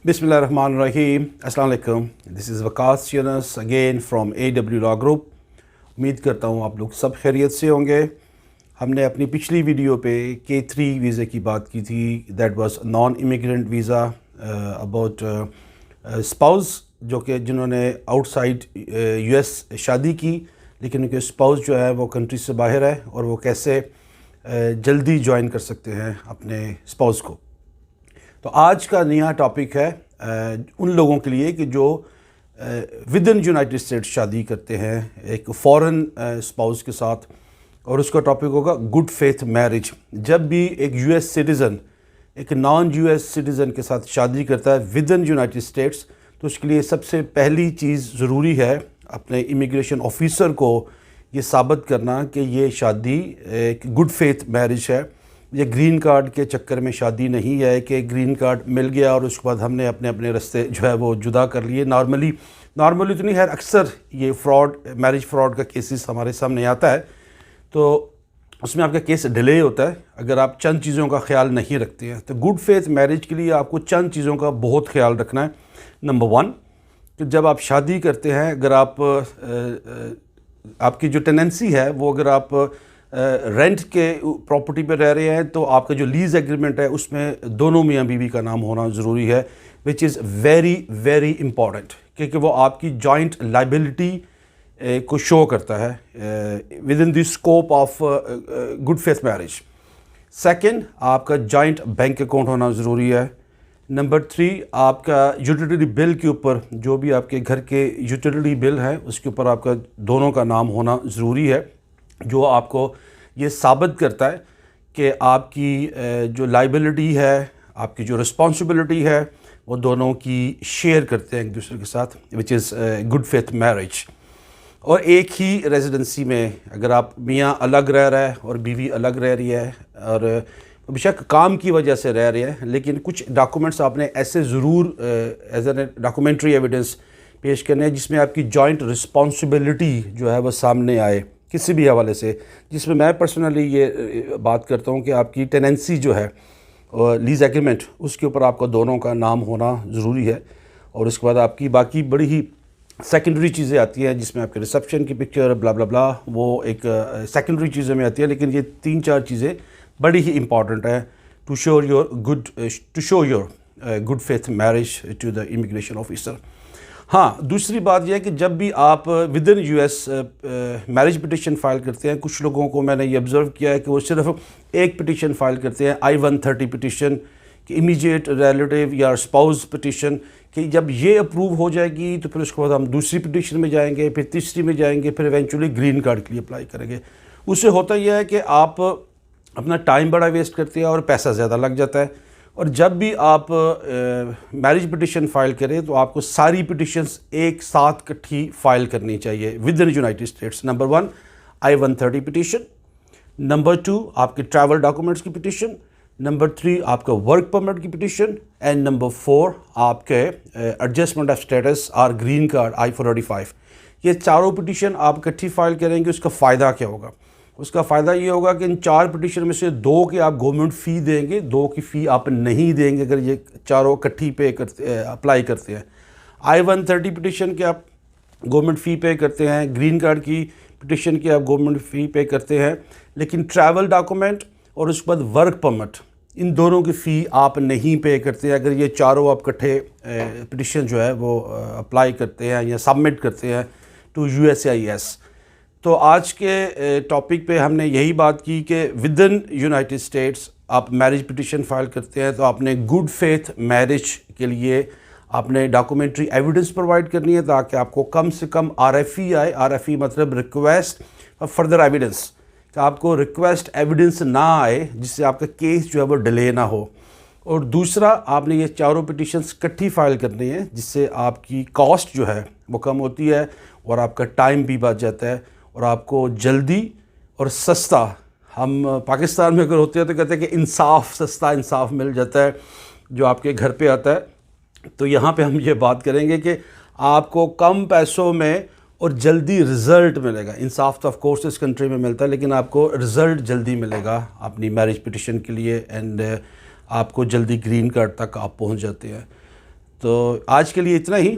बिस्मिल्लाहिर्रहमानिर्रहीम। अस्सलाम वालेकुम। This is Waqas Yunus again from AW law group. उम्मीद करता हूँ आप लोग सब खैरियत से होंगे। हमने अपनी पिछली वीडियो पे K3 वीज़े की बात की थी, that was non immigrant visa about spouse जो कि जिन्होंने आउटसाइड US शादी की लेकिन उनके स्पाउस जो है वो कंट्री से बाहर है और वो कैसे जल्दी ज्वाइन कर सकते हैं अपने स्पाउस को। तो आज का नया टॉपिक है उन लोगों के लिए कि जो विद इन यूनाइटेड स्टेट्स शादी करते हैं एक फॉरेन स्पाउस के साथ, और उसका टॉपिक होगा गुड फेथ मैरिज। जब भी एक US सिटीज़न एक नॉन US सिटीज़न के साथ शादी करता है विद इन यूनाइटेड स्टेट्स, तो उसके लिए सबसे पहली चीज़ ज़रूरी है अपने इमिग्रेशन ऑफिसर को ये साबित करना कि ये शादी एक गुड फेथ मैरिज है। ये ग्रीन कार्ड के चक्कर में शादी नहीं है कि ग्रीन कार्ड मिल गया और उसके बाद हमने अपने अपने रास्ते जो है वो जुदा कर लिए। नॉर्मली तो नहीं है, अक्सर ये मैरिज फ्रॉड का केसेस हमारे सामने आता है, तो उसमें आपका केस डिले होता है अगर आप चंद चीज़ों का ख्याल नहीं रखते हैं। तो गुड फेथ मैरिज के लिए आपको चंद चीज़ों का बहुत ख्याल रखना है। नंबर 1 कि जब आप शादी करते हैं, अगर आपकी जो टेनेंसी है वो अगर आप रेंट के प्रॉपर्टी पे रह रहे हैं तो आपका जो लीज़ एग्रीमेंट है उसमें दोनों मियाँ बीवी का नाम होना ज़रूरी है, which is very very important, क्योंकि वो आपकी जॉइंट लाइबिलिटी को शो करता है with in the scope of good faith marriage. Second, आपका जॉइंट बैंक अकाउंट होना ज़रूरी है। नंबर 3, आपका यूटिलिटी बिल के ऊपर जो भी आपके घर के यूटिलिटी बिल है उसके ऊपर आपका दोनों का नाम होना ज़रूरी है, जो आपको ये साबित करता है कि आपकी जो लाइबिलिटी है, आपकी जो रिस्पॉन्सिबिलिटी है वो दोनों की शेयर करते हैं एक दूसरे के साथ, which is good faith marriage. और एक ही रेजिडेंसी में अगर आप मियाँ अलग रह रहा है और बीवी अलग रह रही है और बेशक काम की वजह से रह रहे हैं, लेकिन कुछ डॉक्यूमेंट्स आपने ऐसे ज़रूर एज एन डॉक्यूमेंट्री एविडेंस पेश करने हैं जिसमें आपकी जॉइंट रिस्पॉन्सिबिलिटी जो है वो सामने आए किसी भी हवाले से, जिसमें मैं पर्सनली ये बात करता हूँ कि आपकी टेनेंसी जो है लीज़ एग्रीमेंट उसके ऊपर आपका दोनों का नाम होना ज़रूरी है। और उसके बाद आपकी बाकी बड़ी ही सेकेंडरी चीज़ें आती हैं जिसमें आपके रिसेप्शन की पिक्चर ब्ला ब्ला ब्ला, वो एक सेकेंडरी चीज़ों में आती है, लेकिन ये 3-4 चीज़ें बड़ी ही इंपॉर्टेंट है to show your good faith marriage to the immigration officer. हाँ, दूसरी बात यह है कि जब भी आप within US marriage petition file करते हैं, कुछ लोगों को मैंने ये ऑब्ज़र्व किया है कि वो सिर्फ एक पिटिशन फ़ाइल करते हैं, I-130 पिटिशन कि इमीडिएट रिलेटिव या स्पाउस पिटिशन, कि जब ये अप्रूव हो जाएगी तो फिर उसके बाद हम दूसरी पिटिशन में जाएंगे, फिर तीसरी में जाएंगे, फिर इवेंचुअली ग्रीन कार्ड के लिए अप्लाई करेंगे। उससे होता यह है कि आप अपना टाइम बड़ा वेस्ट करते हैं और पैसा ज़्यादा लग जाता है। और जब भी आप मैरिज पिटिशन फ़ाइल करें तो आपको सारी पिटिशन्स एक साथ इकट्ठी फ़ाइल करनी चाहिए with in United states. Number 1 I-130 petition, number 2 आपके ट्रैवल डॉक्यूमेंट्स की पिटिशन, नंबर 3 आपका वर्क परमिट की पिटिशन, एंड नंबर 4 आपके एडजस्टमेंट ऑफ स्टेटस और ग्रीन कार्ड I-485। ये चारों पिटिशन आप इकट्ठी फ़ाइल करेंगे। उसका फ़ायदा क्या होगा? उसका फ़ायदा ये होगा कि इन 4 पिटिशन में से 2 की आप गवर्नमेंट फ़ी देंगे, 2 की फ़ी आप नहीं देंगे अगर ये चारों इकट्ठी अप्लाई करते हैं। I-130 पिटिशन के आप गवर्नमेंट फ़ी पे करते हैं, ग्रीन कार्ड की पिटिशन की आप गवर्नमेंट फ़ी पे करते हैं, लेकिन ट्रैवल डॉक्यूमेंट और उसके बाद वर्क परमिट इन दोनों की फ़ी आप नहीं पे करते हैं अगर ये चारों आप इकट्ठे पिटिशन जो है वो अप्लाई करते हैं या सबमिट करते हैं टू USCIS। तो आज के टॉपिक पे हमने यही बात की कि विद इन यूनाइटेड स्टेट्स आप मैरिज पिटिशन फ़ाइल करते हैं तो आपने गुड फेथ मैरिज के लिए आपने डॉक्यूमेंट्री एविडेंस प्रोवाइड करनी है ताकि आपको कम से कम RFE आए। RFE मतलब रिक्वेस्ट फॉर फर्दर एविडेंस, कि आपको रिक्वेस्ट एविडेंस ना आए जिससे आपका केस जो है वो डिले ना हो। और दूसरा, आपने ये चारों पिटिशन्स इकट्ठी फ़ाइल करनी है जिससे आपकी कॉस्ट जो है वो कम होती है और आपका टाइम भी बच जाता है और आपको जल्दी और सस्ता, हम पाकिस्तान में अगर होते हैं तो कहते हैं कि इंसाफ, सस्ता इंसाफ मिल जाता है जो आपके घर पे आता है। तो यहाँ पे हम ये बात करेंगे कि आपको कम पैसों में और जल्दी रिज़ल्ट मिलेगा। इंसाफ तो ऑफ कोर्स इस कंट्री में मिलता है, लेकिन आपको रिज़ल्ट जल्दी मिलेगा अपनी मैरिज पिटिशन के लिए, एंड आपको जल्दी ग्रीन कार्ड तक आप पहुँच जाते हैं। تو آج کے لیے اتنا ہی.